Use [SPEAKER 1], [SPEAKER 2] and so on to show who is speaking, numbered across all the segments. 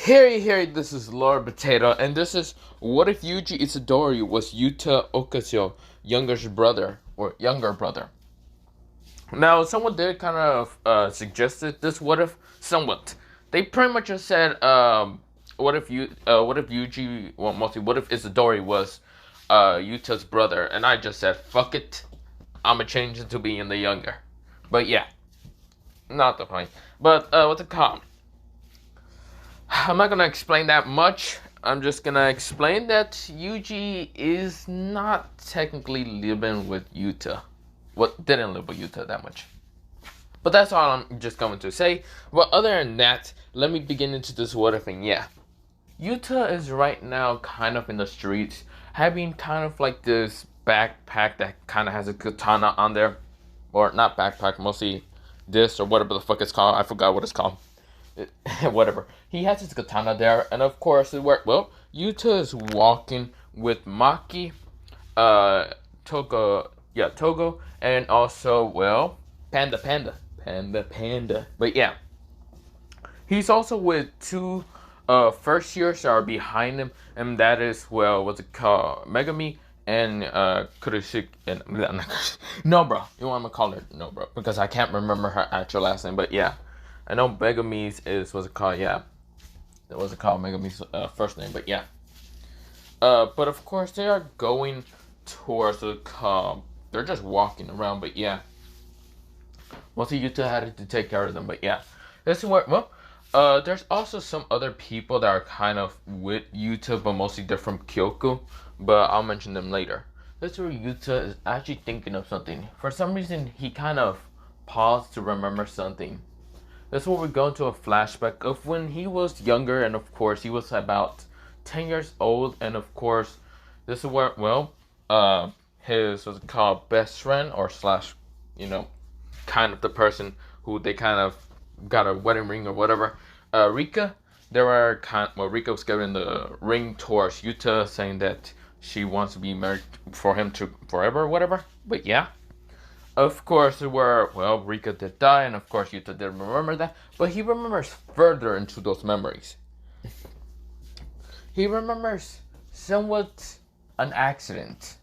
[SPEAKER 1] Hey, this is Lord Potato, and this is what if Yuji Itadori was Yuta Okkotsu younger brother. Now, someone did kind of suggested this what if somewhat. They pretty much just said, what if Yuji, well, mostly, what if Itadori was Yuta's brother, and I just said, fuck it, I'ma change it to being the younger. But yeah, not the point. But what's it called? I'm not gonna explain that much. I'm just gonna explain that Yuji is not technically living with Yuta. What didn't live with Yuta that much. But that's all I'm just going to say. But other than that, let me begin into this what if thing. Yeah. Yuta is right now kind of in the streets, having kind of like this backpack that kind of has a katana on there. Or not backpack, mostly this or whatever the fuck it's called. I forgot what it's called. Whatever. He has his katana there, and of course, Yuta is walking with Maki, Togo, and also, Panda. But yeah, he's also with two first years that are behind him, and that is, what's it called? Megami and Kurishik and no, bro. You want me to call her no, bro, because I can't remember her actual last name, but yeah. I know Megami's is, what's it called? Yeah. That was it called, Megami's first name, but yeah. But of course, they are going towards the they're just walking around, but yeah. Mostly Yuta had to take care of them, but yeah. This is where, there's also some other people that are kind of with Yuta, but mostly they're from Kyoku, but I'll mention them later. This is where Yuta is actually thinking of something. For some reason, he kind of paused to remember something. This is where we go into a flashback of when he was younger, and of course he was about 10 years old, and of course this is where, his, what's it called, best friend, or slash, kind of the person who they kind of got a wedding ring or whatever, Rika, Rika was giving the ring towards Yuta, saying that she wants to be married for him to forever or whatever, but yeah. Of course, Rika did die, and of course Yuta didn't remember that, but he remembers further into those memories. He remembers somewhat an accident.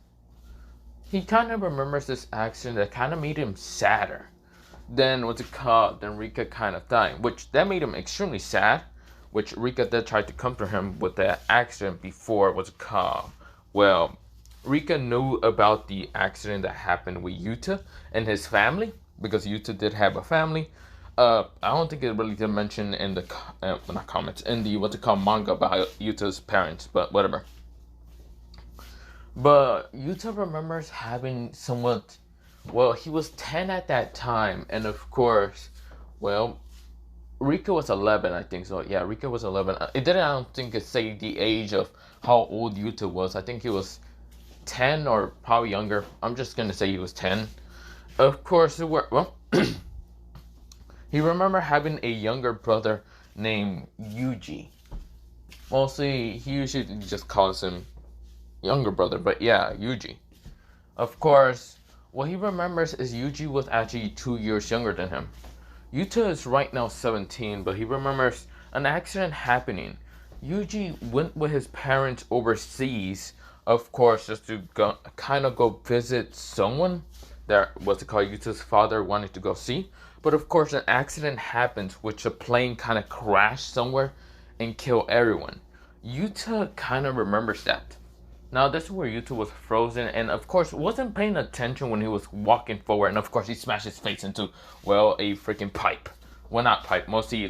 [SPEAKER 1] He kind of remembers this accident that kind of made him sadder. Then Rika kind of dying, which that made him extremely sad, which Rika did try to comfort him with that accident before, Rika knew about the accident that happened with Yuta and his family, because Yuta did have a family. I don't think it really did mention in the not comments, in the manga about Yuta's parents, but whatever. But Yuta remembers having somewhat, he was 10 at that time, and of course, Rika was 11, I think so. Yeah, Rika was 11. I don't think it say the age of how old Yuta was. I think he was 10 or probably younger. I'm just gonna say he was 10. Of course, he remember having a younger brother named Yuji. Mostly, he usually just calls him younger brother, but yeah, Yuji. Of course, what he remembers is Yuji was actually 2 years younger than him. Yuta is right now 17, but he remembers an accident happening. Yuji went with his parents overseas, of course, just to go visit someone that, Yuta's father wanted to go see. But of course, an accident happened, which a plane kind of crashed somewhere and killed everyone. Yuta kind of remembers that. Now, this is where Yuta was frozen, and of course, wasn't paying attention when he was walking forward, and of course, he smashed his face into, a freaking pipe. Well, not pipe, mostly a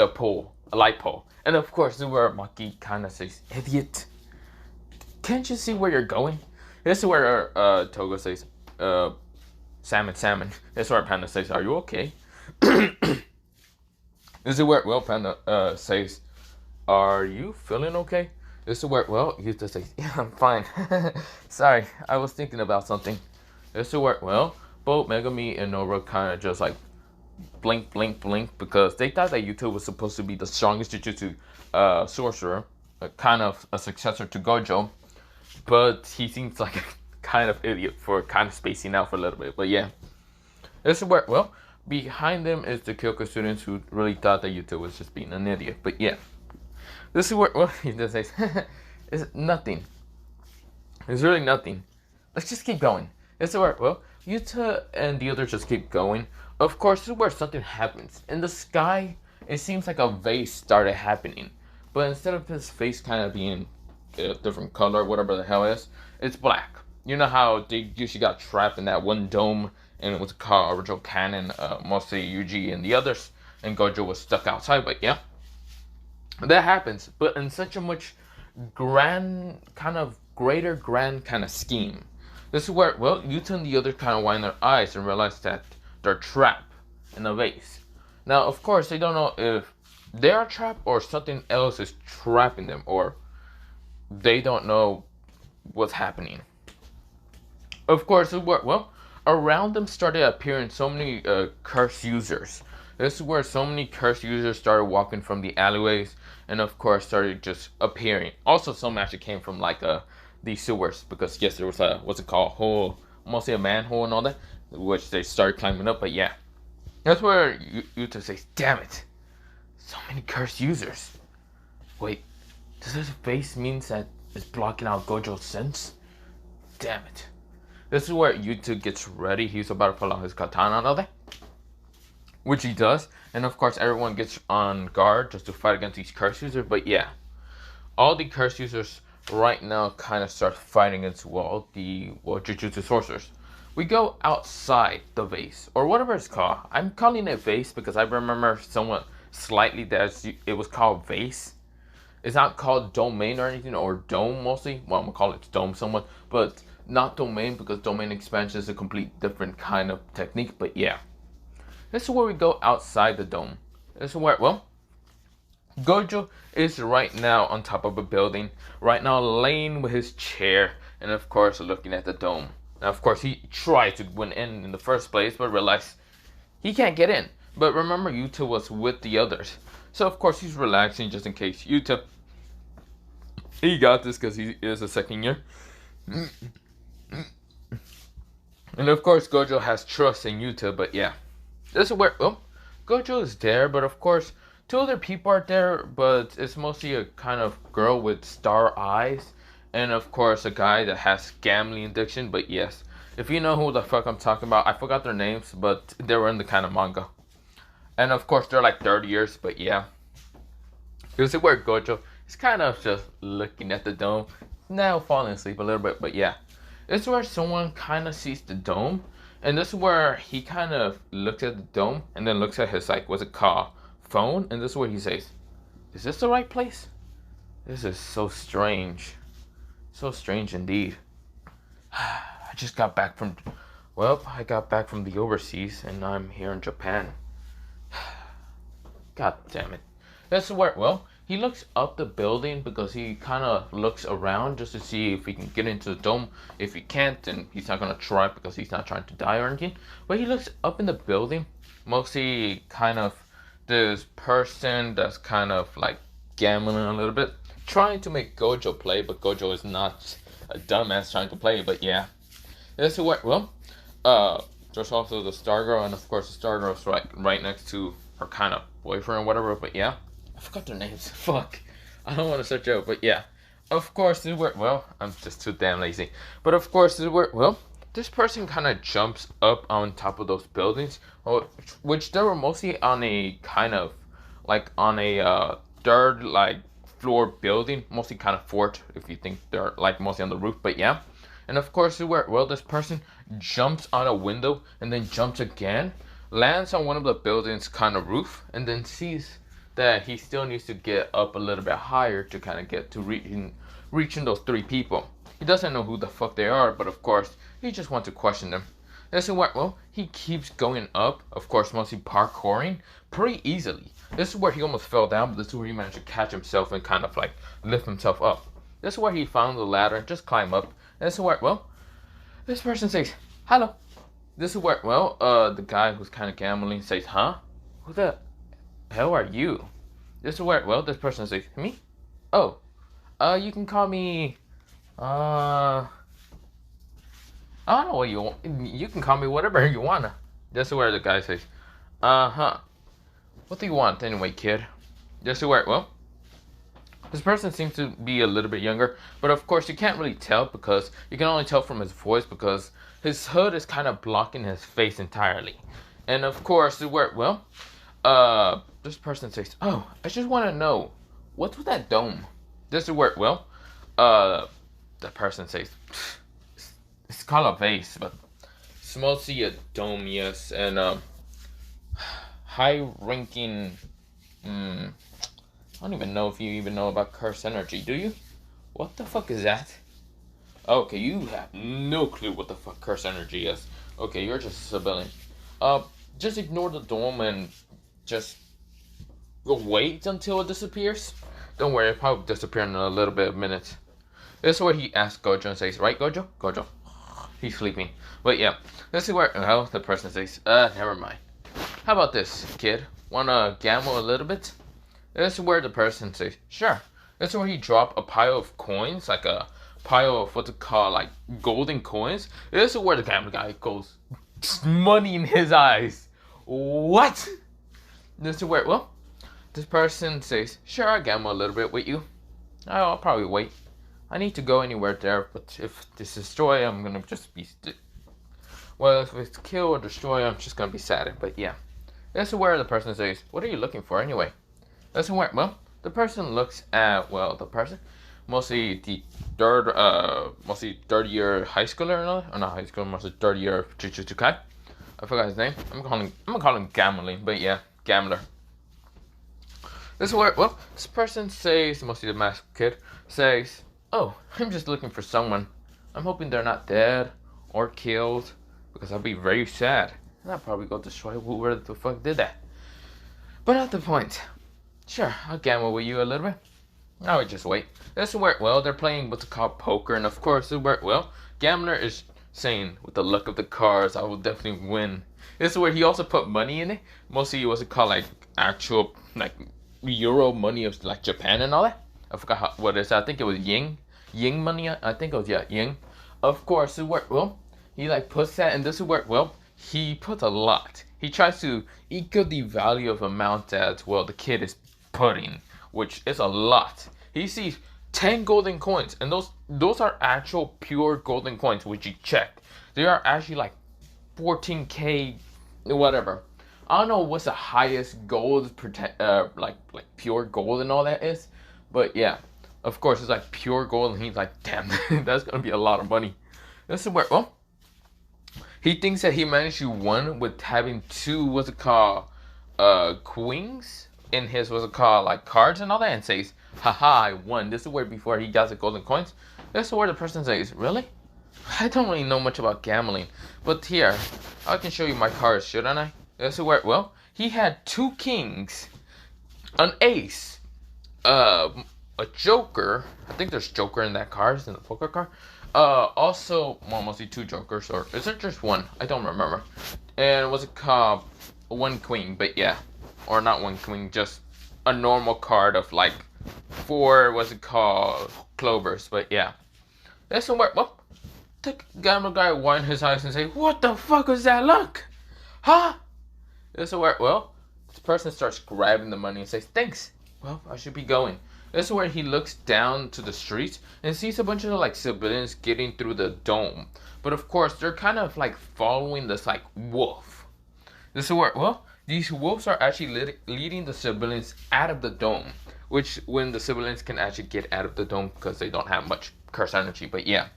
[SPEAKER 1] pole, a light pole. And of course, this is where Maki kind of says, "Idiot, can't you see where you're going?" This is where Togo says, salmon. This is where Panda says, "Are you okay?" This is where, Panda says, "Are you feeling okay?" This is where, Yuta says, "Yeah, I'm fine." Sorry, I was thinking about something. This is where, both Megami and Nora kind of just like blink, because they thought that Yuta was supposed to be the strongest Jujutsu sorcerer, kind of a successor to Gojo, but he seems like a kind of idiot for kind of spacing out for a little bit. But yeah, this is where, Behind them is the Kyoko students who really thought that Yuta was just being an idiot. But yeah, this is where, well, he just says, it's nothing. It's really nothing. Let's just keep going. This is where, well, Yuta and the others just keep going. Of course, this is where something happens. In the sky, it seems like a vase started happening. But instead of his face kind of being a different color, whatever the hell it is, it's black. You know how they usually got trapped in that one dome, and it was called original canon, mostly Yuji and the others, and Gojo was stuck outside. But yeah, that happens. But in such a much grand, kind of greater grand kind of scheme. This is where, well, Yuta and the others kind of wind their eyes and realize that they're trapped in a vase. Now, of course, they don't know if they are trapped or something else is trapping them, or they don't know what's happening. Of course, well, around them started appearing so many curse users. This is where so many curse users started walking from the alleyways, and of course started just appearing. Also, some actually came from like the sewers, because yes, there was a, what's it called, hole, mostly a manhole and all that, which they started climbing up. But yeah, that's where Yuta says, "Damn it, so many cursed users. Wait, does this face means that it's blocking out Gojo's sense? Damn it." This is where Yuta gets ready. He's about to pull out his katana and all that, which he does. And of course, everyone gets on guard just to fight against these curse users. But yeah, all the curse users right now kind of start fighting against, well, the Jujutsu sorcerers. We go outside the vase, or whatever it's called. I'm calling it vase because I remember somewhat slightly that it was called vase. It's not called domain or anything, or dome mostly. Well, I'm gonna call it dome somewhat, but not domain, because domain expansion is a complete different kind of technique. But yeah, this is where we go outside the dome. This is where, well, Gojo is right now on top of a building, right now laying with his chair, and of course looking at the dome. Now, of course, he tried to win in the first place, but realized he can't get in. But remember, Yuta was with the others, so of course he's relaxing just in case. Yuta, he got this because he is a second year. And of course, Gojo has trust in Yuta. But yeah, this is where, well, Gojo is there, but of course, two other people are there, but it's mostly a kind of girl with star eyes, and of course, a guy that has gambling addiction. But yes, if you know who the fuck I'm talking about, I forgot their names, but they were in the kind of manga. And of course, they're like 30 years, but yeah. This is where Gojo is kind of just looking at the dome, now falling asleep a little bit, but yeah. This is where someone kind of sees the dome, and this is where he kind of looks at the dome, and then looks at his, like, what's it called, phone, and this is where he says, "Is this the right place? This is so strange. So strange indeed. I just got back from, well, I got back from the overseas, and I'm here in Japan. God damn it." This is where, well, he looks up the building because he kind of looks around just to see if he can get into the dome. If he can't, then he's not going to try because he's not trying to die or anything. But he looks up in the building, mostly kind of this person that's kind of like gambling a little bit, trying to make Gojo play, but Gojo is not a dumbass trying to play. But yeah, this is where, well, there's also the Star Girl, and of course the Star Girl's right next to her kind of boyfriend or whatever. But yeah, I forgot their names. Fuck, I don't want to search out. But yeah, of course this is where, well, I'm just too damn lazy. But of course this is where, well, this person kind of jumps up on top of those buildings, which they were mostly on a kind of like on a third like floor building, mostly kind of fort if you think they're like mostly on the roof. But yeah, and of course where, well, this person jumps on a window and then jumps again, lands on one of the buildings kind of roof, and then sees that he still needs to get up a little bit higher to kind of get to reaching those three people. He doesn't know who the fuck they are, but of course he just wants to question them. This is where, well, he keeps going up, of course mostly parkouring pretty easily. This is where he almost fell down, but this is where he managed to catch himself and kind of like lift himself up. This is where he found the ladder and just climb up. And this is where, well, this person says, "Hello." This is where, well, the guy who's kind of gambling says, "Huh? Who the hell are you?" This is where, well, this person says, "Me? Oh, you can call me, I don't know what you want. You can call me whatever you wanna." This is where the guy says, Uh-huh. What do you want anyway, kid? Just to where, well, this person seems to be a little bit younger, but of course you can't really tell because you can only tell from his voice because his hood is kind of blocking his face entirely. And of course, where, well, this person says, "Oh, I just want to know, what's with that dome?" This is where, well, the person says, "It's called a vase, but it's mostly a dome, yes, and high-ranking." I don't even know if you even know about curse energy, do you? What the fuck is that? Okay, you have no clue what the fuck curse energy is. Okay, you're just a civilian. Just ignore the dome and just wait until it disappears. Don't worry, it'll probably disappear in a little bit of minutes. This is where he asks Gojo and says, "Right, Gojo? Gojo?" He's sleeping. But yeah, this is where, well, the person says, never mind. How about this, kid? Wanna gamble a little bit? This is where the person says, "Sure." This is where he dropped a pile of coins, like a pile of what's it called, like golden coins. This is where the gambler guy goes, money in his eyes. What? This is where, well, this person says, "Sure, I'll gamble a little bit with you. I'll probably wait. I need to go anywhere there, but if this is destroy, I'm gonna just be, well, if it's kill or destroy, I'm just gonna be sad." But yeah, this is where the person says, "What are you looking for anyway?" This is where, well, the person looks at, well, the person, mostly third year high schooler and all, or not high school, mostly third year Jujutsu Kai. I forgot his name. I'm gonna call him Gambling, but yeah, Gambler. This is where, well, this person says, mostly the masked kid, says, "Oh, I'm just looking for someone. I'm hoping they're not dead or killed, because I'd be very sad. And I'd probably go destroy whoever the fuck did that. But not the point. Sure, I'll gamble with you a little bit. I would just wait." This is where, well, they're playing what's called poker, and of course, this is where, well, Gambler is saying, "With the luck of the cards, I will definitely win." This is where he also put money in it. Mostly, what's it called, like actual, like euro money of like Japan and all that. I forgot what it is. I think it was Ying money. I think it was, yeah, Ying. Of course, this is where, well, he like puts that, and this is where, well, he puts a lot. He tries to equal the value of amount that, well, the kid is putting, which is a lot. He sees 10 golden coins, and those are actual pure golden coins, which he checked. They are actually like 14k, whatever. I don't know what's the highest gold, like pure gold and all that is, but yeah, of course it's like pure gold, and he's like, "Damn, that's gonna be a lot of money." This is where, well, he thinks that he managed to win with having two, what's it called, queens in his, what's it called, like cards and all that, and says, "Haha, I won." This is where, before he got the golden coins, this is where the person says, "Really? I don't really know much about gambling, but here, I can show you my cards, shouldn't I?" This is where, well, he had two kings, an ace, a joker. I think there's joker in that card, in the poker card. Also, well, mostly two jokers, or is it just one? I don't remember. And what's it called? One queen, but yeah. Or not one queen, just a normal card of like 4, what's it called, clovers, but yeah. This is where, well, the gambler guy wind his eyes and say, "What the fuck was that look? Huh?" This is where, well, this person starts grabbing the money and says, "Thanks. Well, I should be going." This is where he looks down to the streets and sees a bunch of like civilians getting through the dome. But of course, they're kind of like following this like wolf. This is where, well, these wolves are actually leading the civilians out of the dome. Which, when the civilians can actually get out of the dome because they don't have much curse energy. But yeah,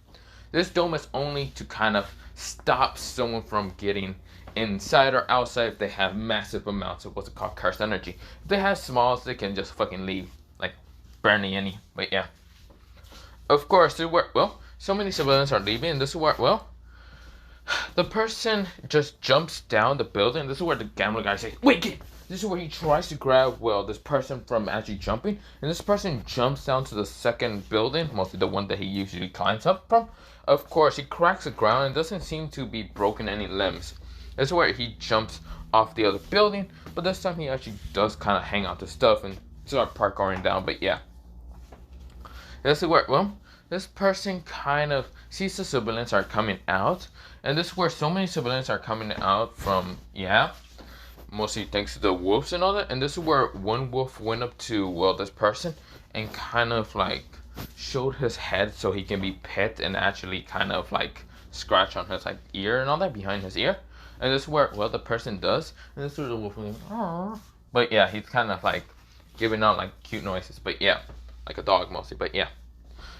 [SPEAKER 1] this dome is only to kind of stop someone from getting inside or outside if they have massive amounts of what's called curse energy. If they have smalls, they can just fucking leave. Like, barely any. But yeah. Of course, this is where, well, so many civilians are leaving, and this is where, well, the person just jumps down the building. This is where the gambler guy says, "Wait, kid!" This is where he tries to grab, well, this person from actually jumping. And this person jumps down to the second building, mostly the one that he usually climbs up from. Of course, he cracks the ground and doesn't seem to be broken any limbs. This is where he jumps off the other building. But this time he actually does kind of hang out to stuff and start parkouring down. But yeah. This is where, well, this person kind of sees the civilians are coming out. And this is where so many civilians are coming out from, yeah. mostly thanks to the wolves and all that. And this is where one wolf went up to, well, this person and kind of like showed his head so he can be pet and actually kind of like scratch on his like ear and all that behind his ear. And this is where, well, the person does. And this is where the wolf was like, aww. But yeah, he's kind of like giving out like cute noises. But yeah, like a dog mostly. But yeah,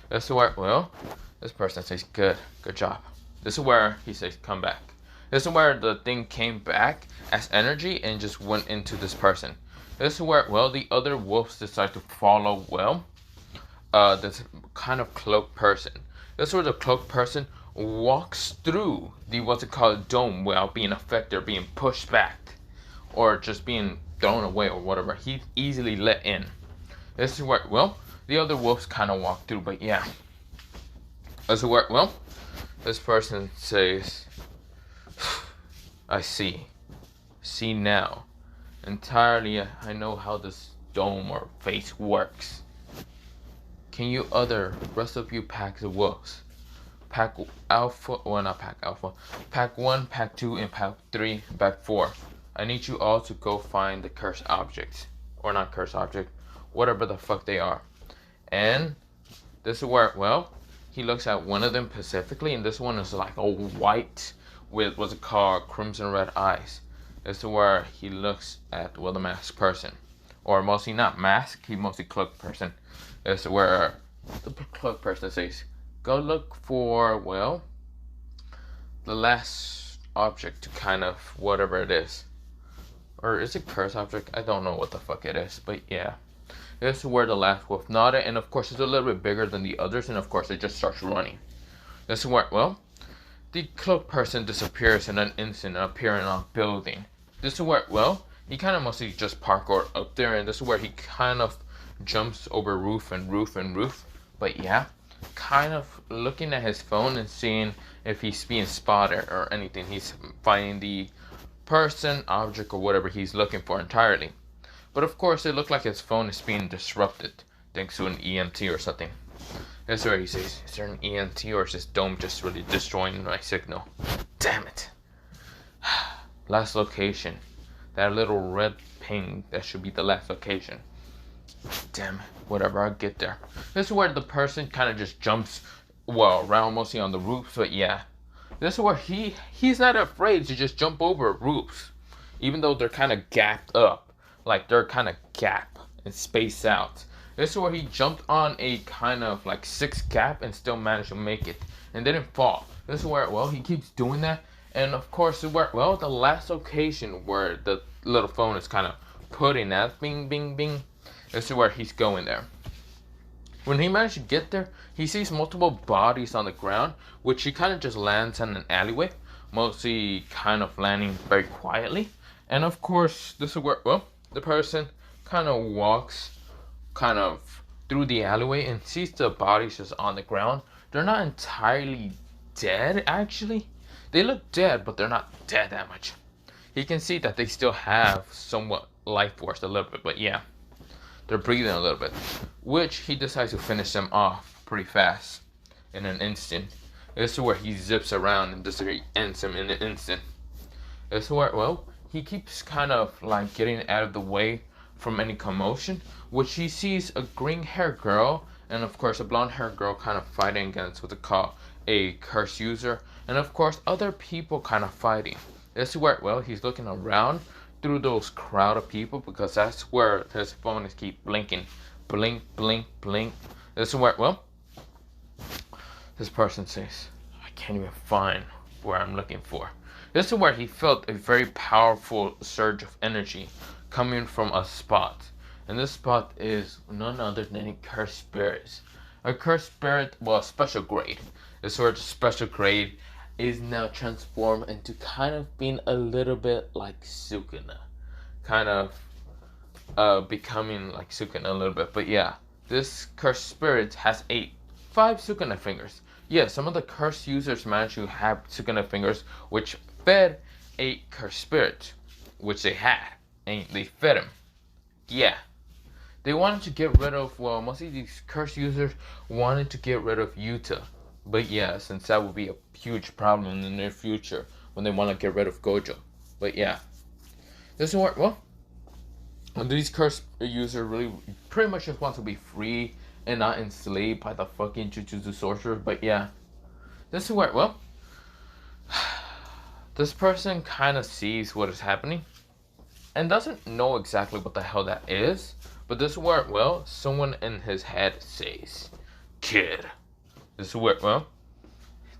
[SPEAKER 1] this is where, well, this person says, good job. This is where he says, come back. This is where the thing came back as energy and just went into this person. This is where, well, the other wolves decide to follow, well, this kind of cloaked person. This is where the cloaked person walks through the, what's it called, dome without being affected or being pushed back or just being thrown away or whatever. He's easily let in. This is where, well, the other wolves kind of walk through, but yeah. This is where, well, this person says, I see. See now. Entirely, I know how this dome or face works. Can you rest of you packs of wolves? Pack Alpha, well not Pack Alpha. Pack 1, Pack 2, and Pack 3, Pack 4. I need you all to go find the cursed objects. Or not cursed object. Whatever the fuck they are. And this is where, well, he looks at one of them specifically, and this one is like all white with what's it called, crimson red eyes. This is where he looks at, well, the masked person, or mostly not masked, he mostly cloaked person. This is where the cloaked person says, go look for, well, the last object to kind of whatever it is, or is it cursed object? I don't know what the fuck it is, but yeah. This is where the last wolf nodded, and of course it's a little bit bigger than the others, and of course it just starts running. This is where, well, the cloaked person disappears in an instant, appearing on a building. This is where, well, he kind of mostly just parkour up there, and this is where he kind of jumps over roof and roof and roof. But yeah, kind of looking at his phone and seeing if he's being spotted or anything. He's finding the person, object, or whatever he's looking for entirely. But of course, it looked like his phone is being disrupted thanks to an EMT or something. That's where he says, is there an EMT or is this dome just really destroying my signal? Damn it. Last location. That little red ping, that should be the last location. Damn it. Whatever, I'll get there. This is where the person kind of just jumps, well, around mostly on the roofs, but yeah. This is where he's not afraid to just jump over roofs. Even though they're kind of gapped up. Like they're kind of gap and spaced out. This is where he jumped on a kind of like 6 gap and still managed to make it and didn't fall. This is where, well, he keeps doing that. And of course, where, well, the last location where the little phone is kind of putting that bing, bing, bing. This is where he's going there. When he managed to get there, he sees multiple bodies on the ground, which he kind of just lands in an alleyway, mostly kind of landing very quietly. And of course, this is where, well, the person kind of walks kind of through the alleyway and sees the bodies just on the ground. They're not entirely dead, actually. They look dead, but they're not dead that much. He can see that they still have somewhat life force a little bit, but yeah. They're breathing a little bit, which he decides to finish them off pretty fast in an instant. This is where he zips around and this is where he ends him in an instant. This is where, well, he keeps kind of like getting out of the way from any commotion, which he sees a green haired girl and of course a blonde haired girl kind of fighting against what they call a curse user, and of course other people kind of fighting. This is where, well, he's looking around through those crowd of people because that's where his phone is keep blinking. Blink, blink, blink. This is where, well, this person says, I can't even find where I'm looking for. This is where he felt a very powerful surge of energy coming from a spot. And this spot is none other than a cursed spirit. A cursed spirit, well, special grade. This sort of special grade is now transformed into kind of being a little bit like Sukuna. Kind of becoming like Sukuna a little bit. But yeah, this cursed spirit has 5 Sukuna fingers. Yeah, some of the cursed users managed to have Sukuna fingers, which fed a cursed spirit, which they had, and they fed him. Yeah, they wanted to get rid of, well, most of these cursed users wanted to get rid of Yuta. But yeah, since that would be a huge problem in the near future when they want to get rid of Gojo. But yeah, This is where, well, these curse users really pretty much just want to be free and not enslaved by the fucking Jujutsu sorcerer. But yeah, this is where, well, this person kind of sees what is happening and doesn't know exactly what the hell that is. But this is where, well, someone in his head says, "Kid." This is where, well,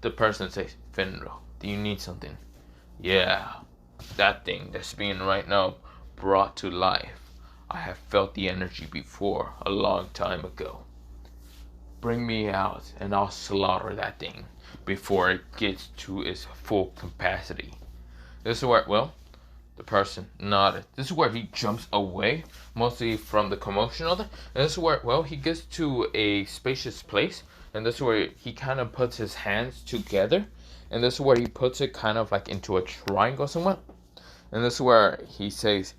[SPEAKER 1] the person says, "Finro, do you need something?" "Yeah, that thing that's being right now brought to life. I have felt the energy before, a long time ago. Bring me out and I'll slaughter that thing before it gets to its full capacity." This is where, well, the person nodded. This is where he jumps away, mostly from the commotion of it. And this is where, well, he gets to a spacious place. And this is where he kind of puts his hands together. And this is where he puts it kind of like into a triangle somewhat. And this is where he says,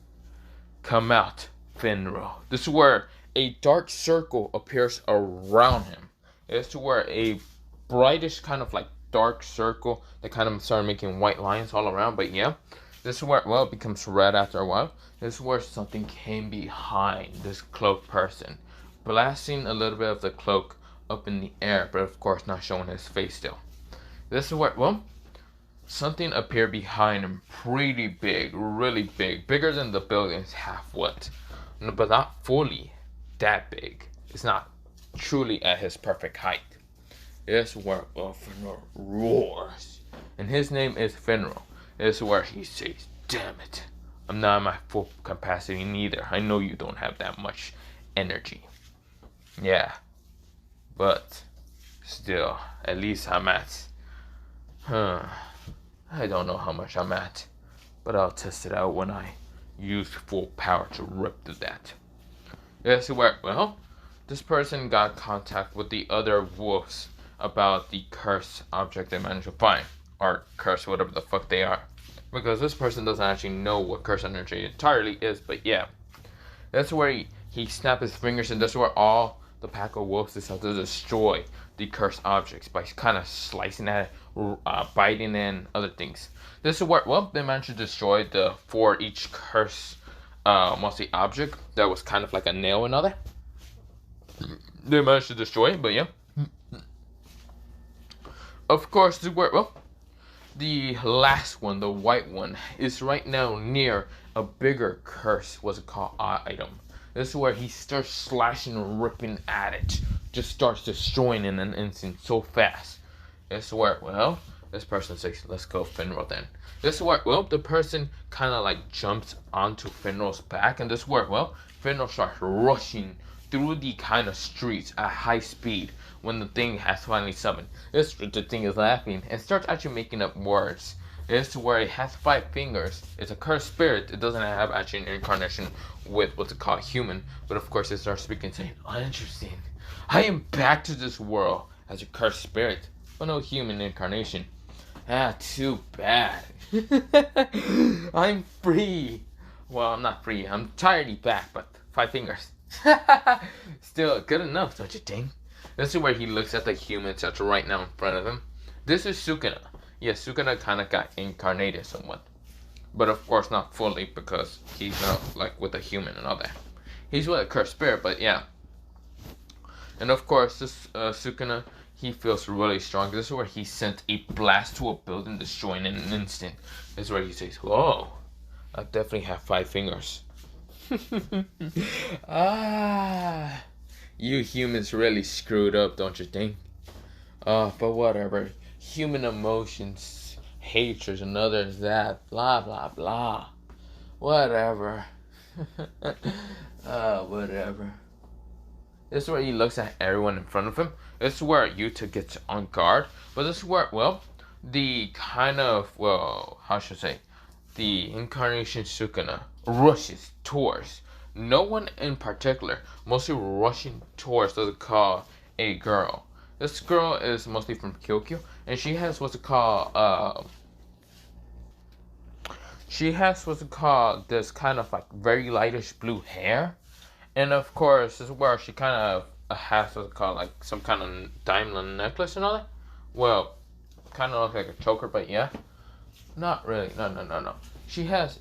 [SPEAKER 1] "Come out, Finro." This is where a dark circle appears around him. It's to where a brightish kind of like dark circle that kind of started making white lines all around. But yeah, this is where, well, it becomes red after a while. This is where something came behind this cloaked person, blasting a little bit of the cloak up in the air, but of course not showing his face still. This is where, well, something appeared behind him, pretty big, really big, bigger than the building's half width, but not fully that big. It's not truly at his perfect height. This is where, well, Finro roars, and his name is Finro. This is where he says, "Damn it, I'm not at my full capacity neither. I know you don't have that much energy. Yeah, but still, at least I'm at, I don't know how much I'm at, but I'll test it out when I use full power to rip through that." This is where, well, this person got contact with the other wolves about the cursed object they managed to find, or curse, whatever the fuck they are, because this person doesn't actually know what curse energy entirely is. But yeah, that's where he snapped his fingers, and that's where all the pack of wolves decide to destroy the cursed objects by kind of slicing at it, biting and other things. This is where, well, they managed to destroy the for each curse, mostly object that was kind of like a nail and all that. They managed to destroy it, but yeah. Of course, this is where, well, the last one, the white one, is right now near a bigger curse, what's it called, item. This is where he starts slashing and ripping at it. Just starts destroying in an instant so fast. This is where, well, this person says, "Let's go, Finro, then." This is where, well, the person kind of like jumps onto Finro's back. And this is where, well, Finro starts rushing through the kind of streets at high speed when the thing has finally summoned. The thing is laughing and starts actually making up words. This is where it has 5 fingers. It's a cursed spirit. It doesn't have actually an incarnation with what's it called, human. But of course it starts speaking, saying, "Oh, interesting. I am back to this world as a cursed spirit, but no human incarnation. Ah, too bad. I'm free. Well, I'm not free. I'm entirely back, but 5 fingers. Still good enough, don't you think?" This is where he looks at the humans that's right now in front of him. This is Sukuna. Yes, Sukuna kind of got incarnated somewhat. But of course not fully, because he's not like with a human and all that. He's with a cursed spirit, but yeah. And of course, this Sukuna, he feels really strong. This is where he sent a blast to a building, destroying in an instant. This is where he says, "Whoa, I definitely have 5 fingers." Ah, you humans really screwed up, don't you think? But whatever. Human emotions, hatred, and others that, blah, blah, blah. Whatever. Whatever. This is where he looks at everyone in front of him. This is where Yuta gets on guard. But this is where, well, the kind of, well, how should I say, the incarnation Sukuna rushes towards no one in particular, mostly rushing towards what they call a girl. This girl is mostly from Kyokyo, and she has what's it called, this kind of like very lightish blue hair. And of course, this is where she kind of has what's it called, like some kind of diamond necklace and all that. Well, kind of looks like a choker, but yeah. Not really. No. She has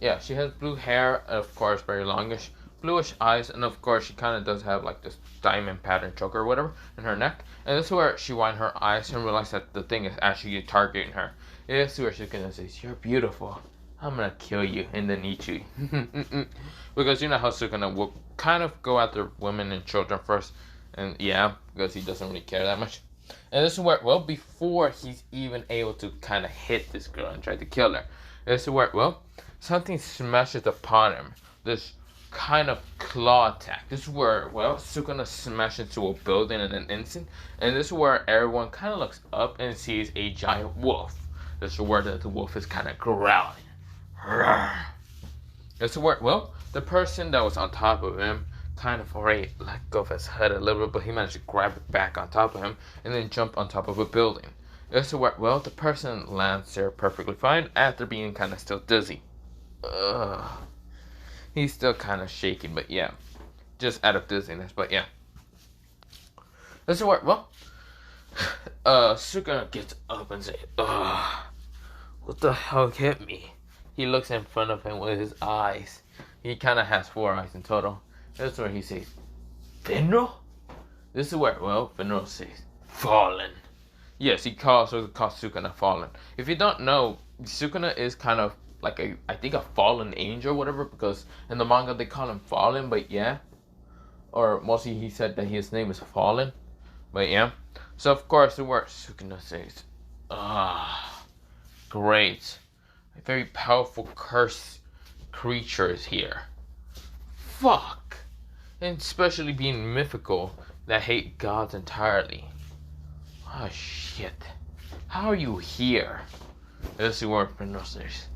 [SPEAKER 1] blue hair, of course, very longish, bluish eyes, and of course she kind of does have like this diamond pattern choker or whatever in her neck. And this is where she widened her eyes and realized that the thing is actually targeting her. This is where she's gonna say, "You're beautiful. I'm gonna kill you and then eat you." Because you know how Sukuna will kind of go after women and children first, and yeah, because he doesn't really care that much. And this is where, well, before he's even able to kind of hit this girl and try to kill her, this is where, well, something smashes upon him. This kind of claw attack. This is where, well, Sukuna smashes into a building in an instant, and this is where everyone kind of looks up and sees a giant wolf. This is where the wolf is kind of growling. This is where, well, the person that was on top of him kind of already let go of his head a little bit, but he managed to grab it back on top of him and then jump on top of a building. This is where, well, the person lands there perfectly fine after being kind of still dizzy. He's still kind of shaking, but yeah, just out of dizziness, but yeah. This is where, well, Sukuna gets up and says, "What the hell hit me?" He looks in front of him with his eyes. He kind of has 4 eyes in total. This is where he says, "Finro?" This is where, well, Finro says, "Fallen." Yes, he calls Sukuna fallen. If you don't know, Sukuna is kind of like I think a fallen angel or whatever, because in the manga they call him fallen, but yeah. Or mostly he said that his name is Fallen, but yeah. So of course, the word Sukuna says, great. A very powerful curse creature is here. Fuck. And especially being mythical that hate gods entirely. Oh shit. How are you here? This is where Finro says,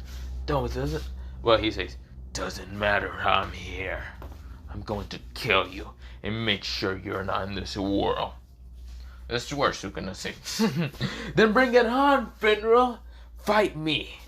[SPEAKER 1] "Don't, does it?" Well, he says, "Doesn't matter, I'm here. I'm going to kill you and make sure you're not in this world." This is where Sukuna says, "Then bring it on, Finro. Fight me."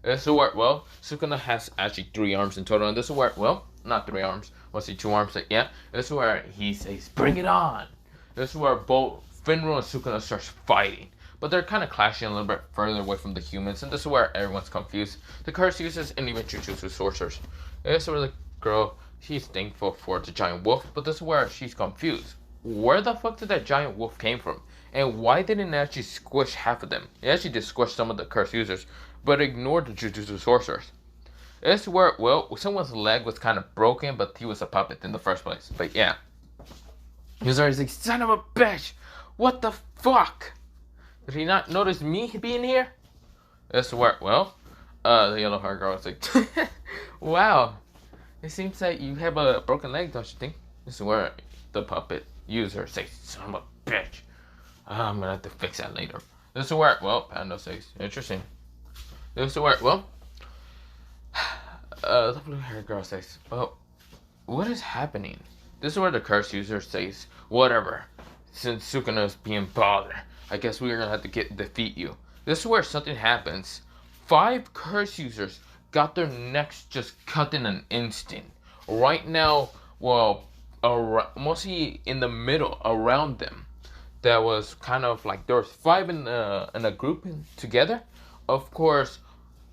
[SPEAKER 1] This is where, well, Sukuna has actually 3 arms in total, and this is where, well, not 3 arms, mostly 2 arms, but yeah. This is where he says, "Bring it on." This is where both Finro and Sukuna starts fighting. But they're kind of clashing a little bit further away from the humans, and this is where everyone's confused. The curse users and even Jujutsu sorcerers. This is where the girl, she's thankful for the giant wolf, but this is where she's confused. Where the fuck did that giant wolf came from? And why didn't it actually squish half of them? It actually did squish some of the curse users, but ignored the Jujutsu sorcerers. This is where, well, someone's leg was kind of broken, but he was a puppet in the first place. But yeah. He was already like, "Son of a bitch! What the fuck? Did he not notice me being here?" This is where, well, the yellow hair girl is like, "Wow, it seems like you have a broken leg, don't you think?" This is where the puppet user says, "Son of a bitch. I'm gonna have to fix that later." This is where, well, Panda says, "Interesting." This is where, well, the blue hair girl says, "Well, what is happening?" This is where the curse user says, "Whatever. Since Sukuna is being bothered, I guess we're gonna have to defeat you." This is where something happens. 5 curse users got their necks just cut in an instant. Right now, well, mostly in the middle, around them, that was kind of like there was 5 in a group together. Of course,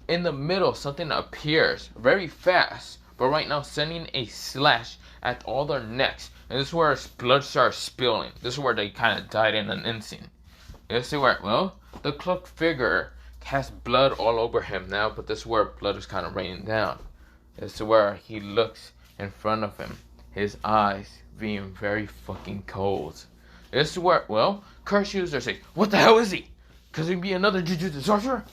[SPEAKER 1] in the middle, something appears very fast, but right now sending a slash at all their necks. And this is where blood starts spilling. This is where they kind of died in an instant. This is where, well, the cloaked figure has blood all over him now, but this is where blood is kind of raining down. This is where he looks in front of him, his eyes being very fucking cold. This is where, well, curse users say, "What the hell is he? Could he be another Jujutsu sorcerer?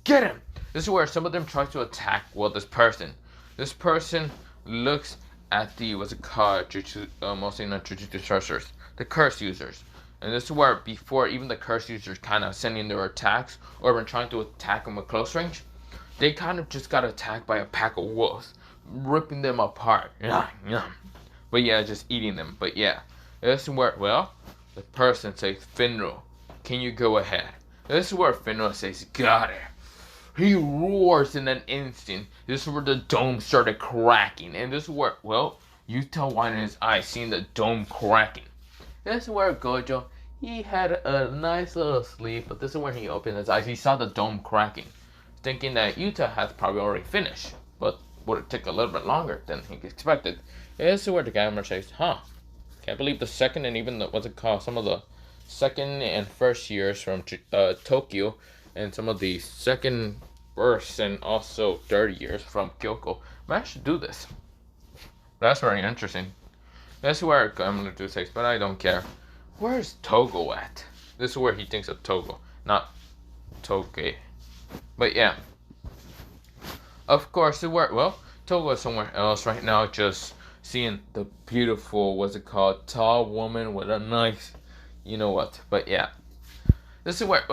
[SPEAKER 1] Get him!" This is where some of them try to attack, well, this person. This person looks at the, what's it called, mostly not Jujutsu sorcerers, the curse users. And this is where before even the curse users kind of sending their attacks or when trying to attack them at close range, they kind of just got attacked by a pack of wolves, ripping them apart. But yeah, just eating them. But yeah, this is where, well, the person says, "Finro, can you go ahead?" This is where Finro says, "Got it." He roars in an instant. This is where the dome started cracking. And this is where, well, Yuta widened his eyes, seeing the dome cracking. This is where Gojo, he had a nice little sleep, but this is when he opened his eyes. He saw the dome cracking, thinking that Yuta has probably already finished. would take a little bit longer than he expected. This is where the camera says, huh, can't believe the second and even the, what's it called, some of the second and first years from Tokyo, and some of the second, first, and also third years from Kyoko managed to do this. That's very interesting. That's where I'm gonna do says, but I don't care. Where's Togo at? This is where he thinks of Togo, not Toge. But yeah. Of course, Togo is somewhere else right now, just seeing the beautiful, what's it called, tall woman with a nice, you know what. But yeah. This is where,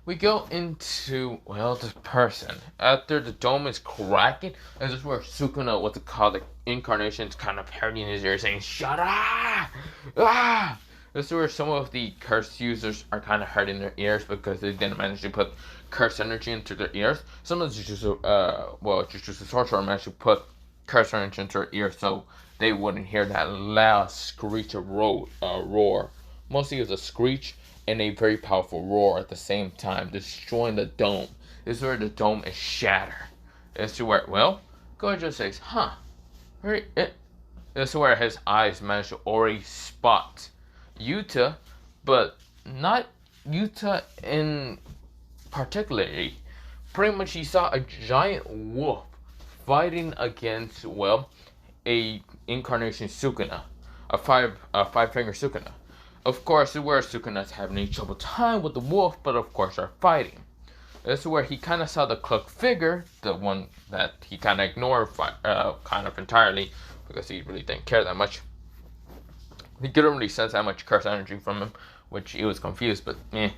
[SPEAKER 1] we go into, this person. After the dome is cracking, and this is where Sukuna, what's it called, the incarnation, is kind of hurting his ear, saying, shut up! Ah! This is where some of the curse users are kind of hurting their ears because they didn't manage to put curse energy into their ears. Some of the Jujutsu sorcerer managed to put curse energy into their ears so they wouldn't hear that loud screech of roar. Mostly it was a screech and a very powerful roar at the same time, destroying the dome. This is where the dome is shattered. This is where, Gojo says, huh, this is where his eyes managed to already spot Yuta, but not Yuta in particularly. Pretty much he saw a giant wolf fighting against, a incarnation Sukuna, a five-finger Sukuna. Of course, where Sukuna's having a trouble time with the wolf, but of course are fighting. This is where he kind of saw the cloaked figure, the one that he kind of ignored kind of entirely because he really didn't care that much. He couldn't really sense that much curse energy from him, which he was confused, but he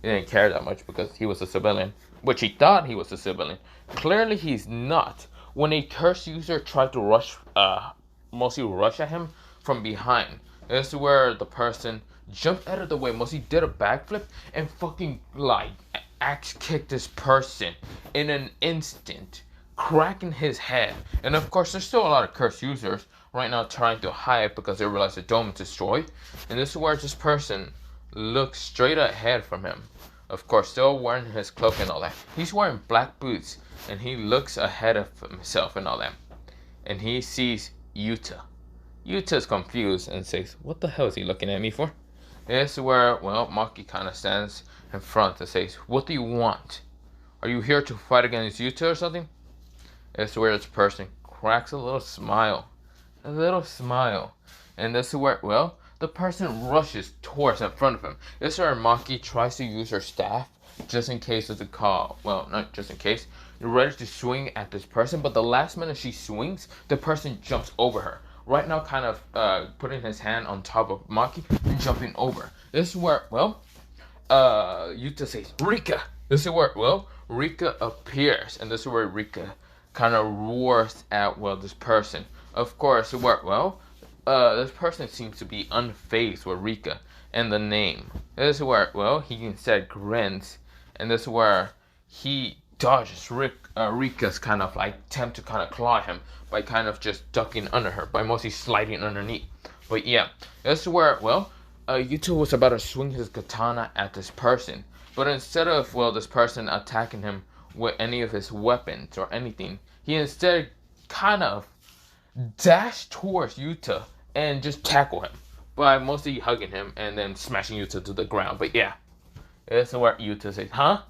[SPEAKER 1] didn't care that much because he was a civilian, which he thought he was a civilian. Clearly he's not. When a curse user tried to rush at him from behind, this is where the person jumped out of the way, mostly did a backflip and fucking axe kicked this person in an instant, cracking his head. And of course there's still a lot of curse users right now trying to hide because they realize the dome is destroyed. And this is where this person looks straight ahead from him. Of course, still wearing his cloak and all that. He's wearing black boots and he looks ahead of himself and all that. And he sees Yuta. Yuta's confused and says, what the hell is he looking at me for? This is where, Maki kind of stands in front and says, what do you want? Are you here to fight against Yuta or something? This is where this person cracks a little smile. And this is where, the person rushes towards in front of him. This is where Maki tries to use her staff just in case it's a call. Well, not just in case. You're ready to swing at this person, but the last minute she swings, the person jumps over her. Right now, kind of putting his hand on top of Maki and jumping over. This is where, Yuta says, Rika! This is where, Rika appears. And this is where Rika kind of roars at, this person. Of course, where, this person seems to be unfazed with Rika and the name. This is where, he instead grins. And this is where he dodges Rika's kind of attempt to kind of claw him by kind of just ducking under her, by mostly sliding underneath. But yeah, this is where, Yuta was about to swing his katana at this person. But instead of, this person attacking him with any of his weapons or anything, he instead kind of dashed towards Yuta and just tackle him by mostly hugging him and then smashing Yuta to the ground. But yeah, this is where Yuta says, huh?